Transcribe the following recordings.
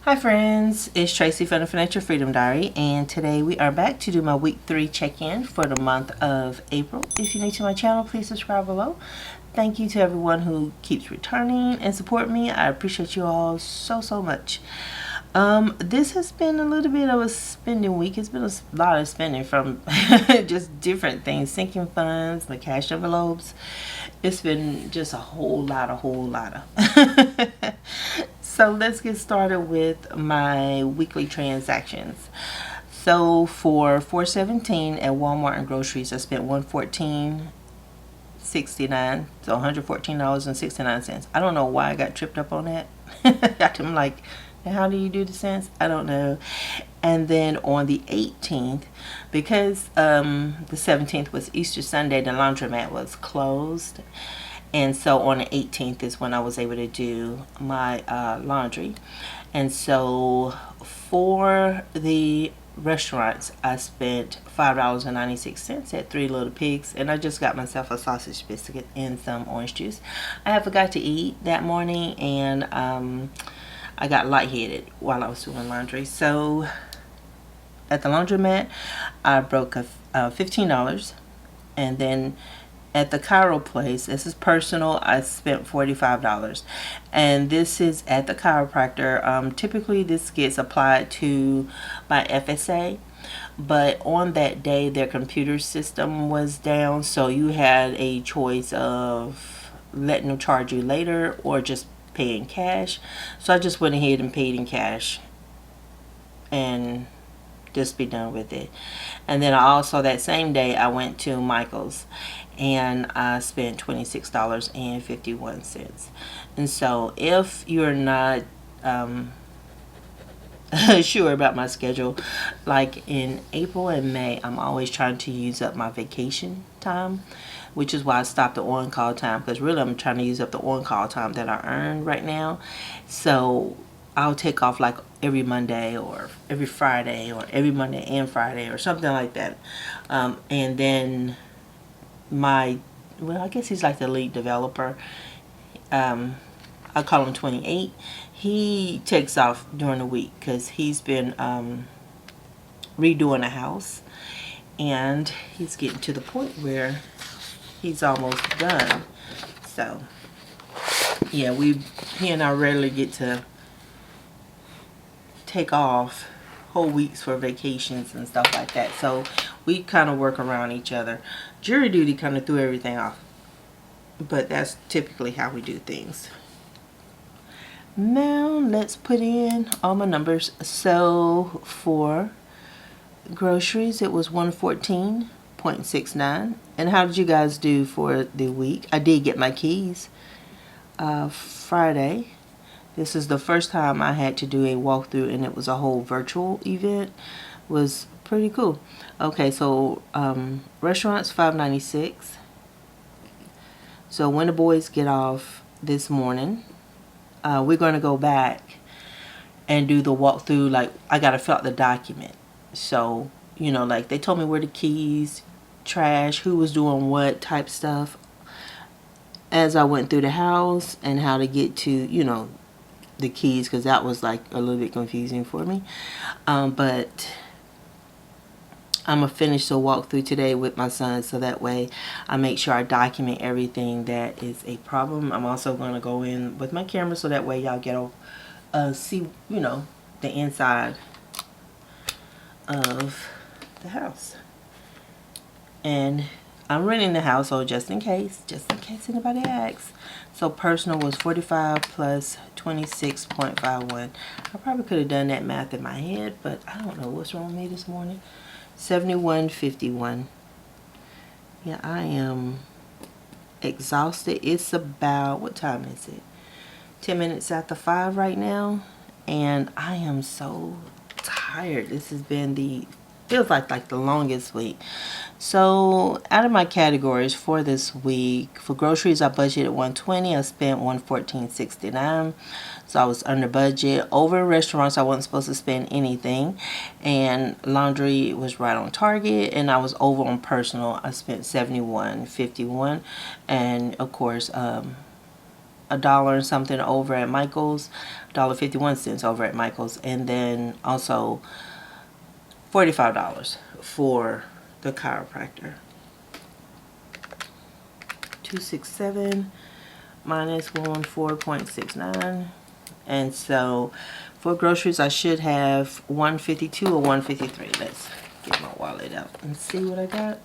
Hi friends, it's Tracy from the Financial Freedom Diary, and today we are back to do my week 3 check-in for the month of April. If you're new to my channel, please subscribe below. Thank you to everyone who keeps returning and support me. I appreciate you all so much. This has been a little bit of a spending week. It's been a lot of spending from just different things, sinking funds, my cash envelopes. It's been just a whole lot of. So let's get started with my weekly transactions. So for $4.17 at Walmart and groceries, I spent $114.69, so $114.69. I don't know why I got tripped up on that. I'm like, how do you do the cents? I don't know. And then on the 18th, because the 17th was Easter Sunday, the laundromat was closed. And so on the 18th is when I was able to do my laundry. And so for the restaurants, I spent $5.96 at Three Little Pigs. And I just got myself a sausage biscuit and some orange juice. I had forgot to eat that morning, and I got lightheaded while I was doing laundry. So at the laundromat, I broke $15. And then at the chiro place, this is personal, I spent $45. And this is at the chiropractor. Typically this gets applied to my FSA, but on that day their computer system was down, so you had a choice of letting them charge you later or just paying cash. So I just went ahead and paid in cash and just be done with it. And then I also, that same day, I went to Michael's and I spent $26.51. And so if you're not sure about my schedule, like in April and May, I'm always trying to use up my vacation time, which is why I stopped the on-call time, because really I'm trying to use up the on-call time that I earn right now. So I'll take off like every Monday or every Friday or every Monday and Friday or something like that. And then I guess he's like the lead developer. I call him 28. He takes off during the week because he's been redoing a house, and he's getting to the point where he's almost done. So yeah, he and I rarely get to take off whole weeks for vacations and stuff like that, so we kind of work around each other. Jury duty kind of threw everything off, but that's typically how we do things. Now let's put in all my numbers. So for groceries, it was $114.69. And how did you guys do for the week? I did get my keys Friday. This is the first time I had to do a walkthrough, and it was a whole virtual event. It was pretty cool. Okay, so restaurants, $5.96. So when the boys get off this morning, we're going to go back and do the walkthrough. Like, I got to fill out the document. So, you know, like they told me where the keys, trash, who was doing what type stuff as I went through the house, and how to get to, you know, the keys, because that was like a little bit confusing for me. But I'm going to finish the walkthrough today with my son, so that way I make sure I document everything that is a problem. I'm also going to go in with my camera, so that way y'all get to see, you know, the inside of the house. And I'm renting the house, so just in case anybody asks. So personal was 45 plus 26.51. I probably could have done that math in my head, but I don't know what's wrong with me this morning. 71.51. Yeah, I am exhausted. It's about, what time is it? 10 minutes after 5 right now, and I am so tired. This has been feels like the longest week. So out of my categories for this week, for groceries I budgeted $120. I spent $114.69, so I was under budget. Over restaurants, I wasn't supposed to spend anything, and laundry was right on target. And I was over on personal. I spent $71.51, and of course $1 and something over at Michael's, $1.51 over at Michael's, and then also $45 for the chiropractor. 267 minus 114.69, and so for groceries I should have 152 or 153. Let's get my wallet out and see what I got.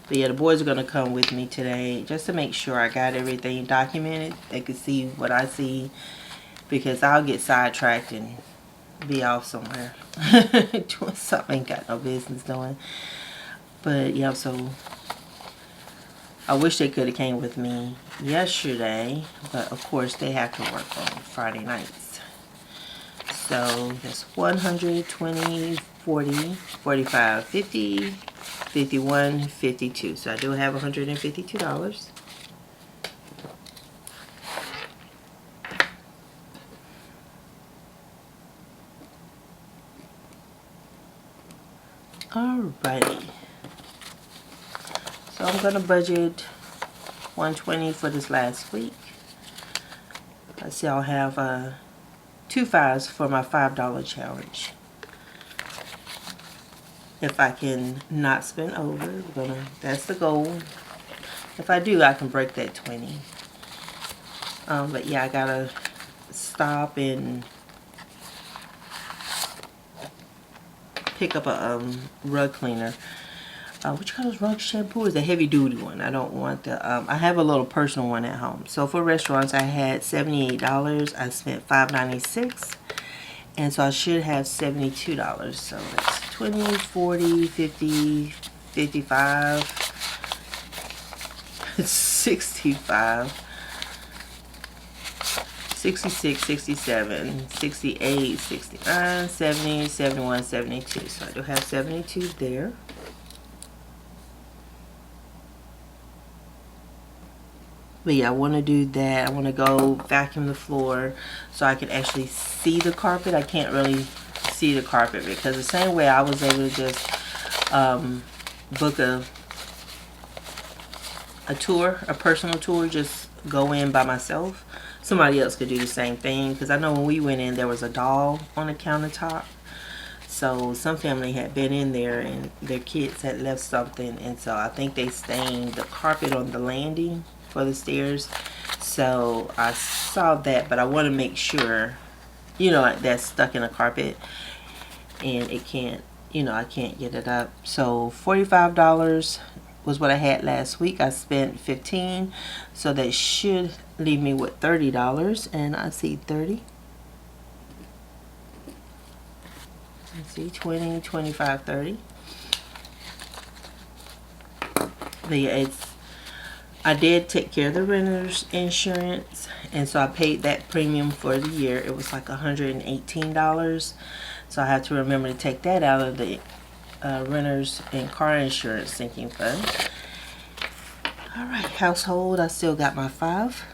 But yeah, the boys are gonna come with me today just to make sure I got everything documented. They can see what I see, because I'll get sidetracked and be off somewhere doing something I ain't got no business doing. But yeah, so I wish they could have came with me yesterday, but of course they have to work on Friday nights. So that's 100, 20, 40, 45, 50, 51, 52. So I do have $152. Alrighty. So I'm gonna budget 120 for this last week. Let's see, I'll have 2 5s for my $5 challenge. If I can not spend over, that's the goal. If I do, I can break that 20. But yeah, I gotta stop and pick up a rug cleaner. What you call those rug shampoo? Is a heavy duty one. I don't want the I have a little personal one at home. So for restaurants I had $78. I spent $5.96, and so I should have $72. So that's 20, 40, 50, 55, 65, 66, 67, 68, 69, 70, 71, 72. So I do have 72 there. But yeah, I want to do that. I want to go vacuum the floor so I can actually see the carpet. I can't really see the carpet because the same way I was able to just book a tour, a personal tour, just go in by myself. Somebody else could do the same thing, because I know when we went in there was a doll on the countertop. So some family had been in there and their kids had left something, and so I think they stained the carpet on the landing for the stairs. So I saw that, but I want to make sure, you know, that's stuck in the carpet and it can't, you know, I can't get it up. So $45 was what I had last week. I spent $15, so that should leave me with $30, and I see 30. Let's see, 20, 25, 30. But yeah, I did take care of the renter's insurance, and so I paid that premium for the year. It was like $118. So I have to remember to take that out of the renter's and car insurance sinking fund. Alright, household, I still got my 5.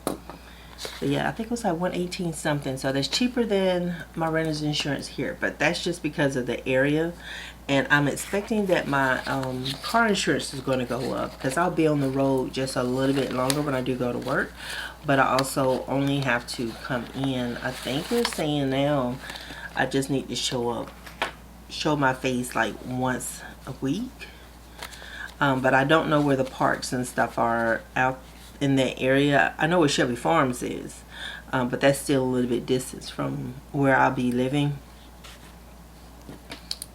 But yeah, I think it was like 118 something. So that's cheaper than my renter's insurance here, but that's just because of the area. And I'm expecting that my car insurance is going to go up, because I'll be on the road just a little bit longer when I do go to work. But I also only have to come in, I think they're saying now, I just need to show my face like once a week. But I don't know where the parks and stuff are out in that area. I know where Shelby Farms is, but that's still a little bit distance from where I'll be living.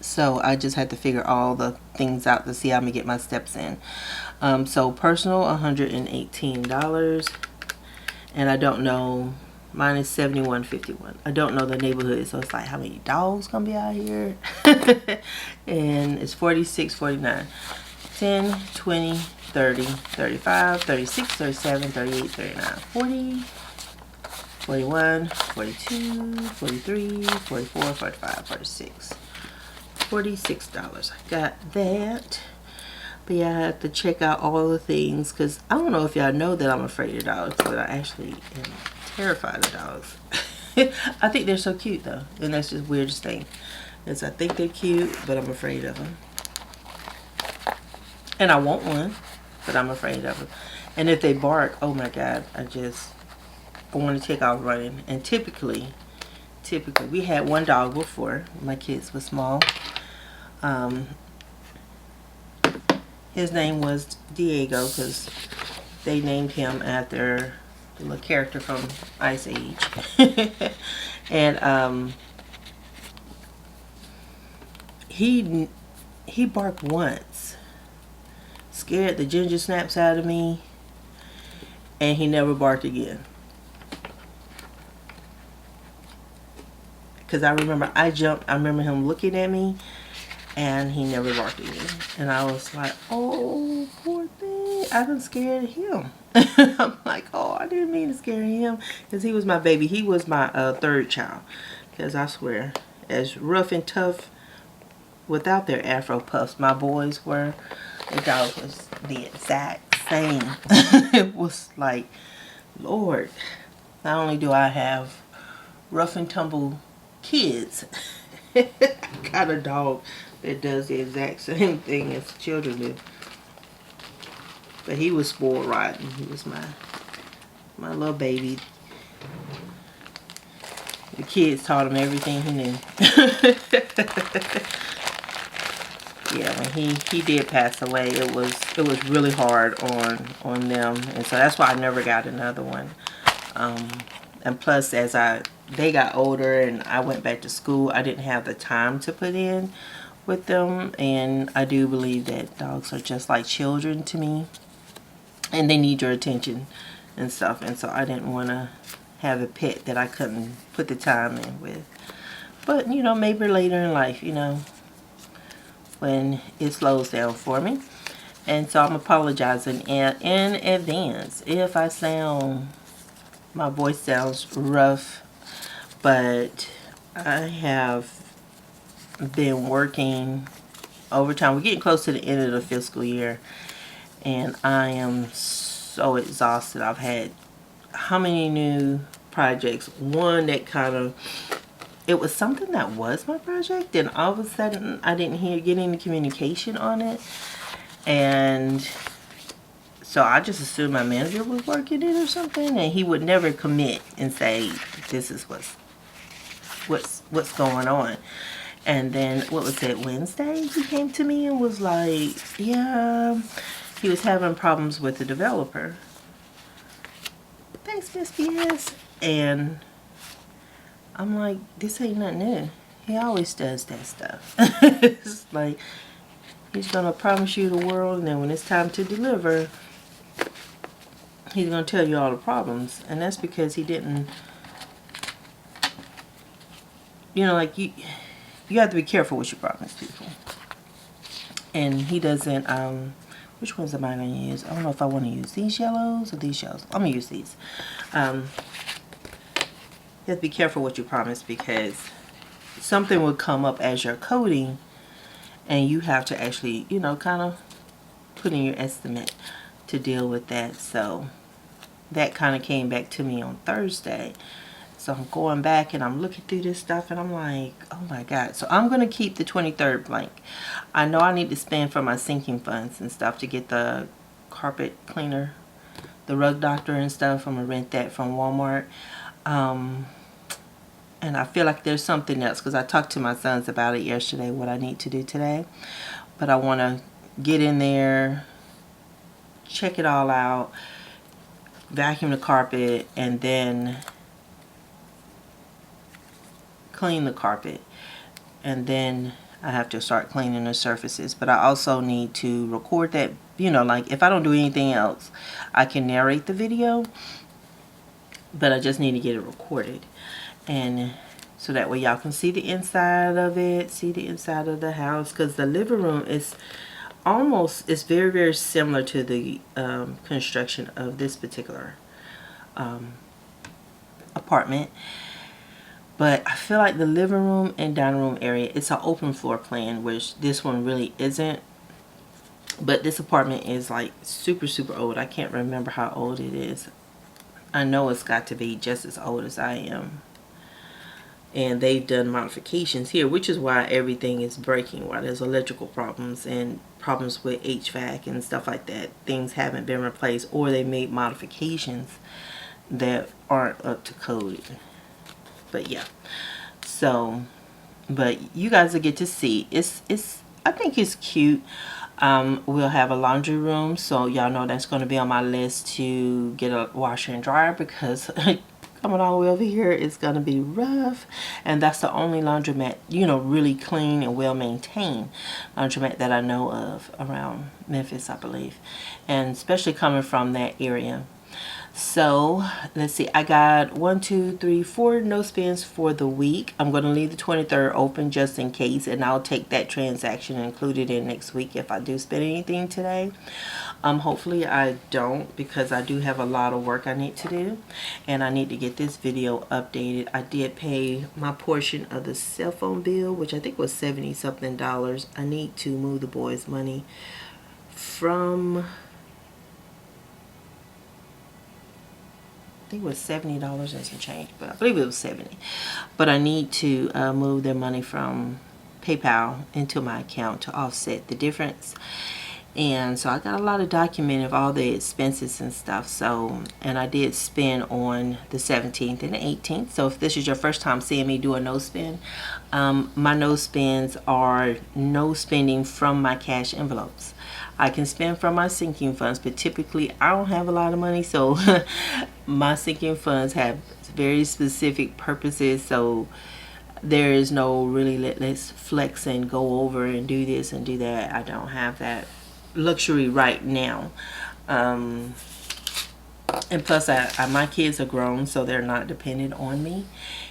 So I just had to figure all the things out to see how I'm gonna get my steps in. So personal, $118, and I don't know, mine is $71.51. I don't know the neighborhood, so it's like how many dogs gonna be out here. And it's $46.49. 10, 20, 30, 35, 36, 37, 38, 39, 40, 41, 42, 43, 44, 45, 46. $46. I got that. But yeah, I have to check out all the things, because I don't know if y'all know that I'm afraid of dogs, but I actually am terrified of dogs. I think they're so cute though, and that's just the weirdest thing, is I think they're cute, but I'm afraid of them. And I want one, but I'm afraid of them. And if they bark, oh my God, I want to take off running. And typically, we had one dog before my kids were small. His name was Diego because they named him after the little character from Ice Age. And he barked once, scared the ginger snaps out of me, and he never barked again. Because I remember I remember him looking at me, and he never barked again. And I was like, oh, poor thing, I done scared him. I'm like, oh, I didn't mean to scare him, because he was my baby. He was my third child. Because I swear, as rough and tough without their afro puffs my boys were, the dog was the exact same. It was like, Lord, not only do I have rough and tumble kids, I got a dog that does the exact same thing as children do. But he was spoiled rotten. He was my little baby. The kids taught him everything he knew. Yeah, when he did pass away, it was really hard on them, and so that's why I never got another one. And plus, as they got older and I went back to school, I didn't have the time to put in with them. And I do believe that dogs are just like children to me, and they need your attention and stuff. And so I didn't want to have a pet that I couldn't put the time in with. But you know, maybe later in life, you know, when it slows down for me. And so I'm apologizing in advance if my voice sounds rough, but I have been working overtime. We're getting close to the end of the fiscal year, and I am so exhausted. I've had how many new projects? One that it was something that was my project, and all of a sudden I didn't get any communication on it, and so I just assumed my manager was working it or something, and he would never commit and say, this is what's going on. And then, what was it, Wednesday, he came to me and was like, yeah, he was having problems with the developer. Thanks, Miss BS. And I'm like, this ain't nothing new. He always does that stuff. It's like, he's gonna promise you the world, and then when it's time to deliver, he's gonna tell you all the problems. And that's because he didn't, you know, like you have to be careful what you promise people. And he doesn't, which ones am I going to use? I don't know if I want to use these yellows or these yellows. I'm going to use these. You have to be careful what you promise, because something will come up as you're coding, and you have to actually, you know, kind of put in your estimate to deal with that. So that kind of came back to me on Thursday. So I'm going back and I'm looking through this stuff, and I'm like, oh my God. So I'm going to keep the 23rd blank. I know I need to spend for my sinking funds and stuff to get the carpet cleaner, the rug doctor and stuff. I'm going to rent that from Walmart. And I feel like there's something else, because I talked to my sons about it yesterday, what I need to do today. But I want to get in there, check it all out, vacuum the carpet, and then clean the carpet, and then I have to start cleaning the surfaces. But I also need to record that, you know, like if I don't do anything else, I can narrate the video, but I just need to get it recorded, and so that way y'all can see the inside of it, see the inside of the house, because the living room is it's very, very similar to the construction of this particular apartment. But I feel like the living room and dining room area, it's an open floor plan, which this one really isn't. But this apartment is like super, super old. I can't remember how old it is. I know it's got to be just as old as I am. and they've done modifications here, which is why everything is breaking, why there's electrical problems and problems with HVAC and stuff like that. Things haven't been replaced, or they made modifications that aren't up to code. But yeah, so, but you guys will get to see. It's I think it's cute. We'll have a laundry room, so y'all know that's going to be on my list to get a washer and dryer, because coming all the way over here is going to be rough. And that's the only laundromat, you know, really clean and well maintained laundromat that I know of around Memphis, I believe, and especially coming from that area. So let's see, I got 1, 2, 3, 4 no spends for the week. I'm going to leave the 23rd open just in case, and I'll take that transaction and include it in next week if I do spend anything today. Hopefully I don't, because I do have a lot of work I need to do, and I need to get this video updated. I did pay my portion of the cell phone bill, which I think was $70 something. I need to move the boys' money from, I think it was $70 and some change, but I believe it was 70. But I need to move their money from PayPal into my account to offset the difference. And so I got a lot of document of all the expenses and stuff. So, and I did spend on the 17th and the 18th. So if this is your first time seeing me do a no spend, my no spends are no spending from my cash envelopes. I can spend from my sinking funds, but typically I don't have a lot of money, so my sinking funds have very specific purposes. So there is no really let's flex and go over and do this and do that. I don't have that luxury right now. And plus my kids are grown, so they're not dependent on me,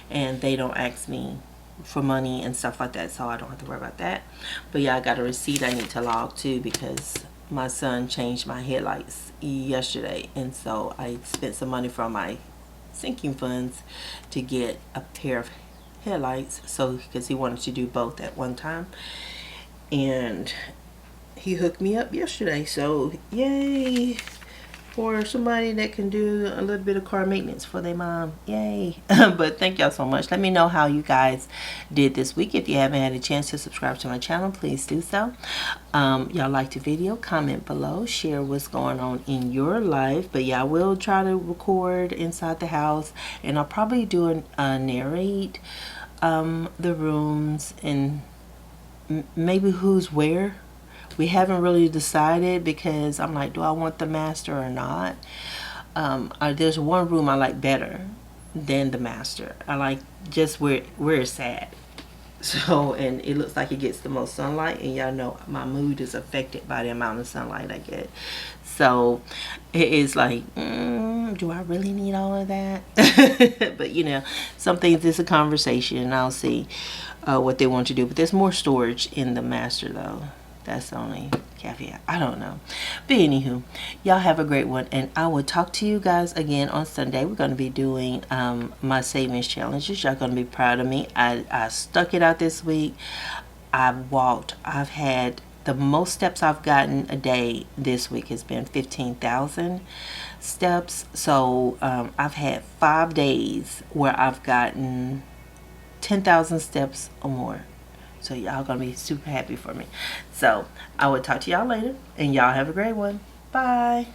and they don't ask me for money and stuff like that, so I don't have to worry about that. But yeah, I got a receipt I need to log to, because my son changed my headlights yesterday, and so I spent some money from my sinking funds to get a pair of headlights, so because he wanted to do both at one time, and he hooked me up yesterday. So yay for somebody that can do a little bit of car maintenance for their mom. Yay. But thank y'all so much. Let me know how you guys did this week. If you haven't had a chance to subscribe to my channel, please do so. Y'all like the video, comment below, share what's going on in your life. But yeah, I will try to record inside the house, and I'll probably do a narrate the rooms and maybe who's where. We haven't really decided, because I'm like, do I want the master or not? There's one room I like better than the master. I like just where it's at. So, and it looks like it gets the most sunlight, and y'all know my mood is affected by the amount of sunlight I get. So it is like, do I really need all of that? But you know, some things, it's a conversation, and I'll see what they want to do. But there's more storage in the master though. That's the only caveat. I don't know. But anywho, y'all have a great one, and I will talk to you guys again on Sunday. We're going to be doing my savings challenges. Y'all going to be proud of me. I stuck it out this week. I've had the most steps I've gotten a day this week has been 15,000 steps. So I've had 5 days where I've gotten 10,000 steps or more. So y'all gonna be super happy for me. So I will talk to y'all later, and y'all have a great one. Bye.